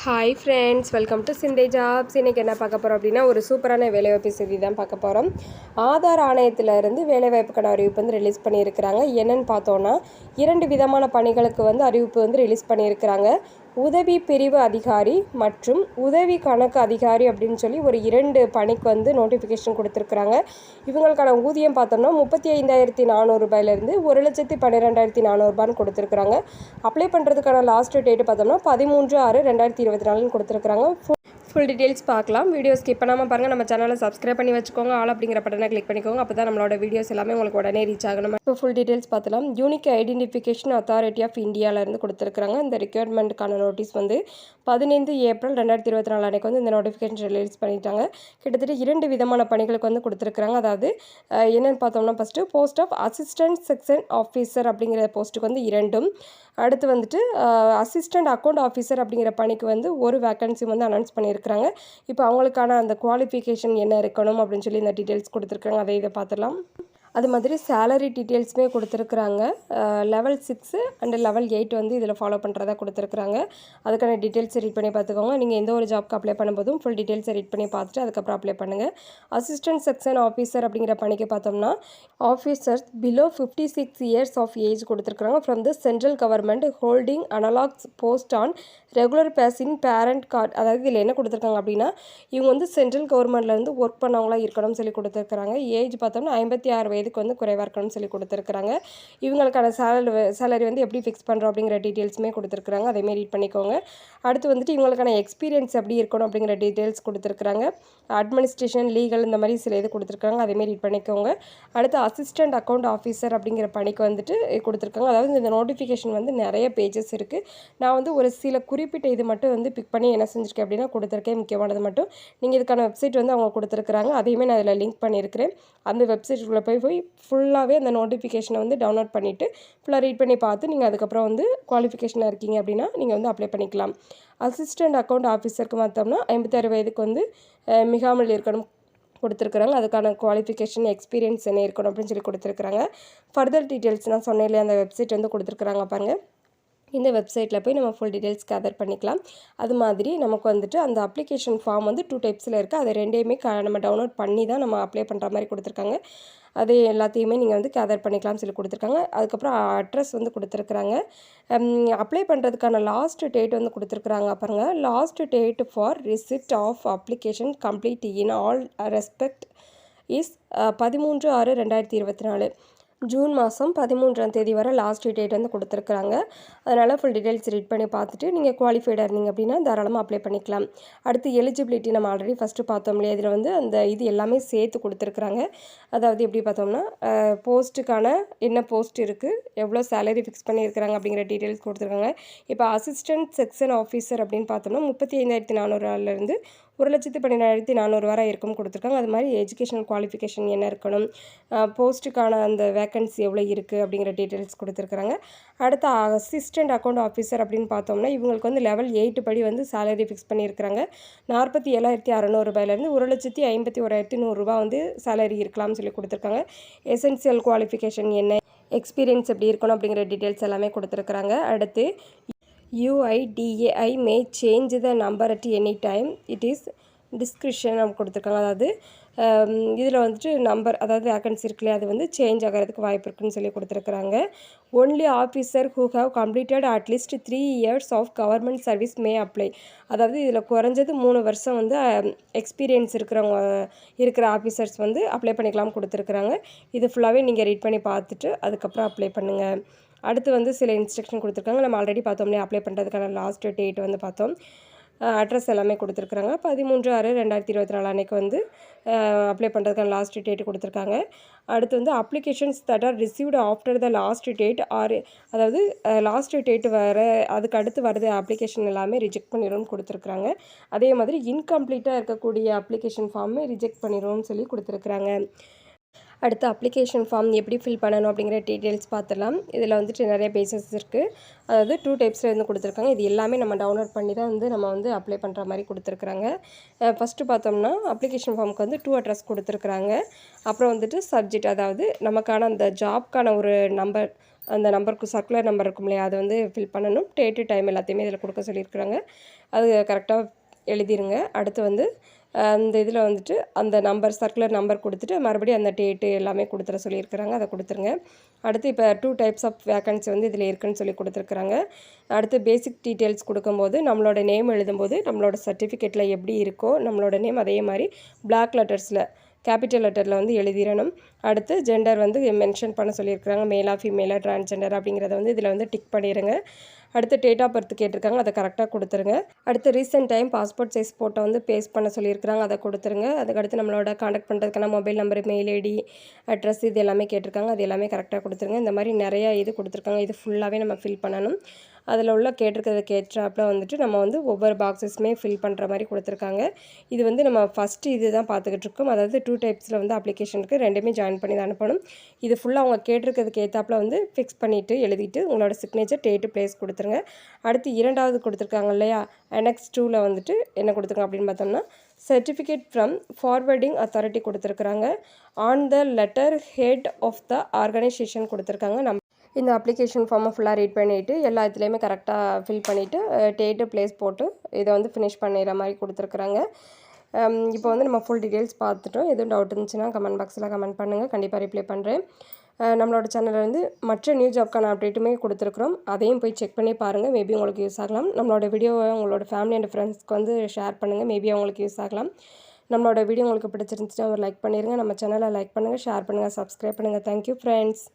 Hi friends, welcome to Shinde jobs. இன்றைக்கி என்ன பார்க்க போகிறோம் அப்படின்னா, ஒரு சூப்பரான வேலைவாய்ப்பு செய்தி தான் பார்க்க போகிறோம். ஆதார் ஆணையத்திலிருந்து வேலைவாய்ப்புக்கான அறிவிப்பு வந்து ரிலீஸ் பண்ணியிருக்கிறாங்க. என்னென்னு பார்த்தோன்னா, 2 விதமான பணிகளுக்கு வந்து அறிவிப்பு வந்து ரிலீஸ் பண்ணியிருக்கிறாங்க. உதவி பிரிவு அதிகாரி மற்றும் உதவி கணக்கு அதிகாரி அப்படின்னு சொல்லி ஒரு 2 பணிக்கு வந்து நோட்டிஃபிகேஷன் கொடுத்துருக்குறாங்க. இவங்களுக்கான ஊதியம் பார்த்தோம்னா 35,400 ரூபாயிலேருந்து 1,12,400 ரூபான்னு கொடுத்துருக்குறாங்க. அப்ளை பண்ணுறதுக்கான லாஸ்ட் டேட்டு பார்த்தோம்னா 13/6/2024 கொடுத்துருக்குறாங்க. ஃபுல் டீட்டெயில்ஸ் பார்க்கலாம். வீடியோ ஸ்கிப் பண்ணாமல் பாருங்கள். நம்ம சேனலை சப்ஸ்கிரைப் பண்ணி வச்சுக்கோங்க. ஆல் அப்படிங்கிற பட்டனை கிளிக் பண்ணிக்கோங்க. அப்போ தான் நம்மளோட வீடியோஸ் எல்லாமே உங்களுக்கு உடனே ரீச் ஆகணும். இப்போ ஃபுல் டீட்டெயில்ஸ் பார்த்தலாம். யூனிக் ஐடென்டிஃபிகேஷன் அத்தாரிட்டி ஆஃப் இந்தியாவிலேருந்து கொடுத்துருக்காங்க. இந்த ரெக்யர்மெண்ட்டுக்கான நோட்டீஸ் வந்து 15 ஏப்ரல் 2024 அன்றைக்கு வந்து இந்த நோட்டிஃபிகேஷன் ரிலீஸ் பண்ணிட்டாங்க. கிட்டத்தட்ட 2 விதமான பணிகளுக்கு வந்து கொடுத்துருக்குறாங்க. அதாவது என்னென்னு பார்த்தோம்னா, first post of assistant section officer அப்படிங்கிற போஸ்ட்டுக்கு வந்து 2, அடுத்து வந்துட்டு அசிஸ்டன்ட் அக்கௌண்ட் ஆஃபீஸர் அப்படிங்கிற பணிக்கு வந்து ஒரு வேக்கன்சி வந்து அனௌன்ஸ் பண்ணியிருக்கிறாங்க. இப்போ அவங்களுக்கான அந்த குவாலிஃபிகேஷன் என்ன இருக்கணும் அப்படின்னு சொல்லி இந்த டீட்டெயில்ஸ் கொடுத்துருக்காங்க. அதை இதை பார்த்துடலாம். அது மாதிரி சேலரி டீட்டெயில்ஸுமே கொடுத்துருக்குறாங்க. லெவல் 6 அண்ட் லெவல் 8 வந்து இதில் ஃபாலோ பண்ணுறதா கொடுத்துருக்குறாங்க. அதுக்கான டீட்டெயில்ஸ் ரீட் பண்ணி பார்த்துக்கோங்க. நீங்கள் எந்த ஒரு ஜாப்க்கு அப்ளை பண்ணும்போதும் ஃபுல் டீட்டெயில்ஸை ரீட் பண்ணி பார்த்துட்டு அதுக்கப்புறம் அப்ளை பண்ணுங்கள். அசிஸ்டன்ட் செக்ஷன் ஆஃபீஸர் அப்படிங்கிற பணிக்கு பார்த்தோம்னா, officers below 56 years of age கொடுத்துருக்குறாங்க. From the central government holding analogous post on regular basis parent card. அதாவது இதில் என்ன கொடுத்துருக்காங்க அப்படின்னா, இவங்க வந்து சென்ட்ரல் கவர்மெண்ட்லேருந்து ஒர்க் பண்ணவங்களாம் இருக்கணும்னு சொல்லி கொடுத்துருக்குறாங்க. ஏஜ் பார்த்தோம்னா 56 வயதுக்கு வந்து குறைவாக இருக்கணும்னு சொல்லி கொடுத்துருக்குறாங்க. இவங்களுக்கான சேலரி வந்து எப்படி ஃபிக்ஸ் பண்ணுறோம் அப்படிங்கிற டீட்டெயில்ஸுமே கொடுத்துருக்குறாங்க. அதேமாரி ரீட் பண்ணிக்கோங்க. அடுத்து வந்துட்டு இவங்களுக்கான எக்ஸ்பீரியன்ஸ் எப்படி இருக்கணும் அப்படிங்கிற டீட்டெயில்ஸ் கொடுத்துருக்குறாங்க. அட்மினிஸ்ட்ரேஷன், லீகல் இந்த மாதிரி சில இது கொடுத்துருக்காங்க. அதேமாரி ரீட் பண்ணிக்கோங்க. அடுத்து அசிஸ்டன்ட் அக்கௌண்ட் ஆஃபீஸர் அப்படிங்கிற பணிக்கு வந்துட்டு கொடுத்துருக்காங்க. அதாவது இந்த நோட்டிஃபிகேஷன் வந்து நிறைய பேஜஸ் இருக்குது. நான் வந்து ஒரு சில குறிப்பிட்ட இது மட்டும் வந்து பிக் பண்ணி என்ன செஞ்சுருக்கேன் அப்படின்னா கொடுத்துருக்கேன். முக்கியமானது மட்டும். நீங்கள் இதுக்கான வெப்சைட் வந்து அவங்க கொடுத்துருக்குறாங்க. அதையுமே நான் அதில் லிங்க் பண்ணியிருக்கிறேன். அந்த வெப்சைட்டுக்குள்ளே போய் ஃபுல்லாகவே அந்த நோட்டிஃபிகேஷனை வந்து டவுன்லோட் பண்ணிவிட்டு ஃபுல்லாக ரீட் பண்ணி பார்த்து நீங்கள் அதுக்கப்புறம் வந்து குவாலிஃபிகேஷனாக இருக்கீங்க அப்படின்னா நீங்கள் வந்து அப்ளை பண்ணிக்கலாம். அசிஸ்டன்ட் அக்கௌண்ட் ஆஃபீஸருக்கு பார்த்தோம்னா 56 வயதுக்கு வந்து மிகாமல் இருக்கணும் கொடுத்துருக்குறாங்க. அதுக்கான குவாலிஃபிகேஷன், எக்ஸ்பீரியன்ஸ் என்ன இருக்கணும் அப்படின்னு சொல்லி கொடுத்துருக்குறாங்க. ஃபர்தர் டீட்டெயில்ஸ் நான் சொன்னேன் இல்லையா, அந்த வெப்சைட் வந்து கொடுத்துருக்குறாங்க பாருங்கள். இந்த வெப்சைட்டில் போய் நம்ம ஃபுல் டீட்டெயில்ஸ் கேதர் பண்ணிக்கலாம். அது மாதிரி நமக்கு வந்துட்டு அந்த அப்ளிகேஷன் ஃபார்ம் வந்து 2 டைப்ஸில் இருக்குது. அது 2யுமே நம்ம டவுன்லோட் பண்ணி தான் நம்ம அப்ளை பண்ணுற மாதிரி கொடுத்துருக்காங்க. அது எல்லாத்தையுமே நீங்கள் வந்து கேதர் பண்ணிக்கலாம்னு சொல்லி கொடுத்துருக்காங்க. அதுக்கப்புறம் அட்ரஸ் வந்து கொடுத்துருக்குறாங்க. அப்ளை பண்ணுறதுக்கான லாஸ்ட் டேட் வந்து கொடுத்துருக்குறாங்க பாருங்கள். Last date for receipt of application complete in all respect is 13/6/2024. June மாதம் 13ஆம் தேதி வரை லாஸ்ட் டேட் வந்து கொடுத்துருக்குறாங்க. அதனால் ஃபுல் டீட்டெயில்ஸ் ரீட் பண்ணி பார்த்துட்டு நீங்கள் குவாலிஃபைடாக இருந்தீங்க அப்படின்னா தாராளமாக அப்ளை பண்ணிக்கலாம். அடுத்து எலிஜிபிலிட்டி நம்ம ஆல்ரெடி ஃபஸ்ட்டு பார்த்தோம் இல்லையா, இதில் வந்து அந்த இது எல்லாமே சேர்த்து கொடுத்துருக்குறாங்க. அதாவது எப்படி பார்த்தோம்னா, போஸ்ட்டுக்கான என்ன போஸ்ட் இருக்குது, எவ்வளோ சேலரி ஃபிக்ஸ் பண்ணியிருக்கிறாங்க அப்படிங்கிற டீட்டெயில்ஸ் கொடுத்துருக்காங்க. இப்போ அசிஸ்டன்ட் செக்ஷன் ஆஃபீஸர் அப்படின்னு பார்த்தோம்னா 35,400 1,12,400 வரை இருக்கும் கொடுத்துருக்காங்க. அது மாதிரி எஜுகேஷனல் குவாலிஃபிகேஷன் என்ன இருக்கணும், போஸ்ட்டுக்கான அந்த வேக்கன்சி எவ்வளோ இருக்குது அப்படிங்கிற டீட்டெயில்ஸ் கொடுத்துருக்குறாங்க. அடுத்த அசிஸ்டன்ட் அக்கௌண்ட் ஆஃபீஸர் அப்படின்னு பார்த்தோம்னா இவங்களுக்கு வந்து லெவல் 8 படி வந்து சேலரி ஃபிக்ஸ் பண்ணியிருக்கிறாங்க. 47,600 ரூபாயிலேருந்து 1,51,100 ரூபா வந்து சேலரி இருக்கலாம்னு சொல்லி கொடுத்துருக்காங்க. எசென்சியல் குவாலிஃபிகேஷன் என்ன, எக்ஸ்பீரியன்ஸ் எப்படி இருக்கணும் அப்படிங்கிற டீட்டெயில்ஸ் எல்லாமே கொடுத்துருக்குறாங்க. அடுத்து UIDAI may change the number at any time. It is discretion கொடுத்துருக்காங்க. அதாவது இதில் வந்துட்டு நம்பர், அதாவது வேக்கன்சி இருக்குல்லையா, அது வந்து சேஞ்ச் ஆகிறதுக்கு வாய்ப்பு இருக்குன்னு சொல்லி கொடுத்துருக்குறாங்க. Only officer who have completed at least 3 years of government service may apply. அதாவது இதில் குறைஞ்சது 3 வருஷம் வந்து எக்ஸ்பீரியன்ஸ் இருக்கிற ஆஃபீஸர்ஸ் வந்து அப்ளை பண்ணிக்கலாம் கொடுத்துருக்குறாங்க. இது ஃபுல்லாகவே நீங்கள் ரீட் பண்ணி பார்த்துட்டு அதுக்கப்புறம் அப்ளை பண்ணுங்கள். அடுத்து வந்து சில இன்ஸ்ட்ரக்ஷன் கொடுத்துருக்காங்க. நம்ம ஆல்ரெடி பார்த்தோம் இல்லையா, அப்ளை பண்ணுறதுக்கான லாஸ்ட் டேட் வந்து பார்த்தோம். அட்ரஸ் எல்லாமே கொடுத்துருக்குறாங்க. 13/6/2024 அன்றைக்கு வந்து அப்ளை பண்ணுறதுக்கான லாஸ்ட் டேட் கொடுத்துருக்காங்க. அடுத்து வந்து applications that R received after the last date அதாவது லாஸ்ட் டேட் வர அதுக்கு அடுத்து வருது அப்ளிகேஷன் எல்லாமே ரிஜெக்ட் பண்ணிடும்னு கொடுத்துருக்குறாங்க. அதே மாதிரி இன்கம்ப்ளீட்டாக இருக்கக்கூடிய அப்ளிகேஷன் ஃபார்மே ரிஜெக்ட் பண்ணிடும்னு சொல்லி கொடுத்துருக்குறாங்க. அடுத்து அப்ளிகேஷன் ஃபார்ம் எப்படி ஃபில் பண்ணணும் அப்படிங்கிற டீட்டெயில்ஸ் பார்த்துடலாம். இதில் வந்துட்டு நிறைய பேஜஸ் இருக்குது. அதாவது 2 டைப்ஸில் வந்து கொடுத்துருக்காங்க. இது எல்லாமே நம்ம டவுன்லோட் பண்ணி தான் வந்து நம்ம வந்து அப்ளை பண்ணுற மாதிரி கொடுத்துருக்குறாங்க. ஃபஸ்ட்டு பார்த்தோம்னா அப்ளிகேஷன் ஃபார்முக்கு வந்து 2 அட்ரஸ் கொடுத்துருக்குறாங்க. அப்புறம் வந்துட்டு சப்ஜெக்ட், அதாவது நமக்கான அந்த ஜாப்க்கான ஒரு நம்பர், அந்த நம்பருக்கு சர்க்குலர் நம்பர் இருக்கும் இல்லையா, அதை வந்து ஃபில் பண்ணணும். டேட்டு டைம் எல்லாத்தையுமே இதில் கொடுக்க சொல்லியிருக்கிறாங்க. அது கரெக்டாக எழுதிருங்க. அடுத்து வந்து அந்த இதில் வந்துட்டு அந்த நம்பர் சர்க்குலர் நம்பர் கொடுத்துட்டு மறுபடியும் அந்த டேட்டு எல்லாமே கொடுத்துட சொல்லியிருக்கிறாங்க. அதை கொடுத்துருங்க. அடுத்து இப்போ 2 டைப்ஸ் ஆஃப் வேக்கன்சி வந்து இதில் இருக்குதுன்னு சொல்லி கொடுத்துருக்குறாங்க. அடுத்து பேசிக் டீட்டெயில்ஸ் கொடுக்கும்போது நம்மளோட நேம் எழுதும்போது நம்மளோட சர்டிஃபிகேட்டில் எப்படி இருக்கோ நம்மளோட நேம் அதே மாதிரி பிளாக் லெட்டர்ஸில் கேபிட்டல் லெட்டரில் வந்து எழுதிடணும். அடுத்து ஜெண்டர் வந்து மென்ஷன் பண்ண சொல்லியிருக்கிறாங்க. மேலா ஃபீமேலா டிரான்ஸ்ஜெண்டர் அப்படிங்கிறத வந்து இதில் வந்து டிக் பண்ணிடுங்க. அடுத்து டேட் ஆஃப் பர்த் கேட்டிருக்காங்க, அதை கரெக்டாக கொடுத்துருங்க. அடுத்து recent time passport size photo வந்து பேஸ்ட் பண்ண சொல்லியிருக்கிறாங்க, அதை கொடுத்துருங்க. அதுக்கடுத்து நம்மளோட காண்டாக்ட் பண்ணுறதுக்கான mobile number, mail ID, address இது எல்லாமே கேட்டிருக்காங்க, அது எல்லாமே கரெக்டாக கொடுத்துருங்க. இந்த மாதிரி நிறையா இது கொடுத்துருக்காங்க. இது ஃபுல்லாகவே நம்ம ஃபில் பண்ணணும். அதில் உள்ள கேட்டிருக்கிறதுக்கு ஏற்றாப்புல வந்துட்டு நம்ம வந்து ஒவ்வொரு பாக்ஸஸுமே ஃபில் பண்ணுற மாதிரி கொடுத்துருக்காங்க. இது வந்து நம்ம ஃபஸ்ட்டு இது தான் பார்த்துக்கிட்டு இருக்கோம். அதாவது 2 டைப்ஸில் வந்து அப்ளிகேஷனுக்கு 2மே ஜாயின் பண்ணி தான் அனுப்பணும். இது ஃபுல்லாக அவங்க கேட்டிருக்கிறதுக்கு ஏற்றாப்புல வந்து ஃபிக்ஸ் பண்ணிவிட்டு எழுதிட்டு உங்களோட சிக்னேச்சர், டேட்டு, ப்ளேஸ் கொடுத்துருங்க. அடுத்து 2வது கொடுத்துருக்காங்க இல்லையா, அனெக்ஸ் 2ல் வந்துட்டு என்ன கொடுத்துருக்காங்க அப்படின்னு பார்த்தோம்னா, சர்டிஃபிகேட் ஃப்ரம் ஃபார்வர்டிங் அத்தாரிட்டி கொடுத்துருக்குறாங்க. On the letter head of the organisation கொடுத்துருக்காங்க. இந்த அப்ளிகேஷன் ஃபார்மை ஃபுல்லாக ரீட் பண்ணிவிட்டு எல்லா இதுலேயுமே கரெக்டாக ஃபில் பண்ணிவிட்டு டேட்டு, ப்ளேஸ் போட்டு இதை வந்து ஃபினிஷ் பண்ணிடுற மாதிரி கொடுத்துருக்குறாங்க. இப்போ வந்து நம்ம ஃபுல் டீட்டெயில்ஸ் பார்த்துட்டோம். எதுவும் டவுட் இருந்துச்சுன்னா கமெண்ட் பாக்ஸில் கமெண்ட் பண்ணுங்கள், கண்டிப்பாக ரிப்ளை பண்ணுறேன். நம்மளோட சேனலில் வந்து மற்ற நியூ ஜாப்க்கான அப்டேட்டுமே கொடுத்துருக்குறோம். அதையும் போய் செக் பண்ணி பாருங்கள், மேபி உங்களுக்கு யூஸ் ஆகலாம். நம்மளோட வீடியோவை உங்களோட ஃபேமிலி அண்ட் ஃப்ரெண்ட்ஸ்க்கு வந்து ஷேர் பண்ணுங்கள், மேபி அவங்களுக்கு யூஸ் ஆகலாம். நம்மளோட வீடியோ உங்களுக்கு பிடிச்சிருந்துச்சுன்னா ஒரு லைக் பண்ணிடுங்க. நம்ம சேனலை லைக் பண்ணுங்கள், ஷேர் பண்ணுங்கள், சப்ஸ்கிரைப் பண்ணுங்கள். Thank you friends.